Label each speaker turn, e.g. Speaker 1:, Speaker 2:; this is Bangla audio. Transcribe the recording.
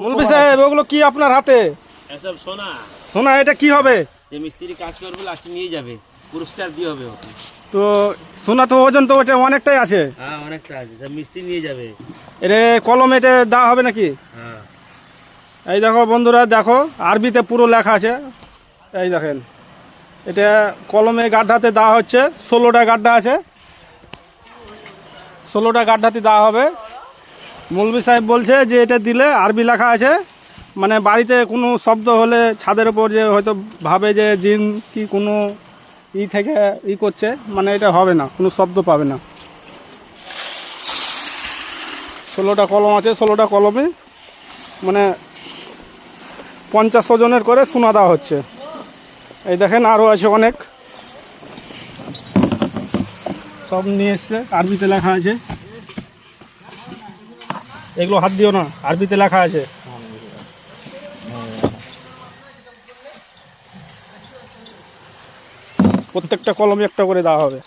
Speaker 1: মুলবি সাহেব ওগুলো কি আপনার হাতে?
Speaker 2: এসব সোনা।
Speaker 1: সোনা এটা কি হবে?
Speaker 2: যে মিস্ত্রি কাজ করবে লাস্টে নিয়ে যাবে, পুরস্কার দিয়ে হবে ওকে।
Speaker 1: তো সোনা তো ওজন তো ওটা অনেকটাই আছে।
Speaker 2: হ্যাঁ অনেকটা আছে, সব মিস্ত্রি নিয়ে যাবে।
Speaker 1: এটা কলম এটা দেওয়া হবে নাকি?
Speaker 2: হ্যাঁ
Speaker 1: এই দেখো বন্ধুরা, দেখো আরবিতে পুরো লেখা আছে। এই দেখেন, এটা কলমে গাড্ডাতে দেওয়া হচ্ছে। 16টা গাড্ডা আছে, 16টা গাড্ডাতে দেওয়া হবে। মৌলভী সাহেব বলছে যে এটা দিলে আরবি লেখা আছে, মানে বাড়িতে কোনো শব্দ হলে ছাদের ওপর যে হয়তো ভাবে যে জিন কি কোনো থেকে করছে, মানে এটা হবে না, কোনো শব্দ পাবে না। 16টা কলম আছে, 16টা কলমে মানে 50 ওজনের করে সোনা দেওয়া হচ্ছে। এই দেখেন আরও আছে অনেক, সব নিয়ে এসছে, আরবিতে লেখা আছে। এগুলো হাত দিও না, আরবিতে লেখা আছে। প্রত্যেকটা কলমে একটা করে দেওয়া হবে।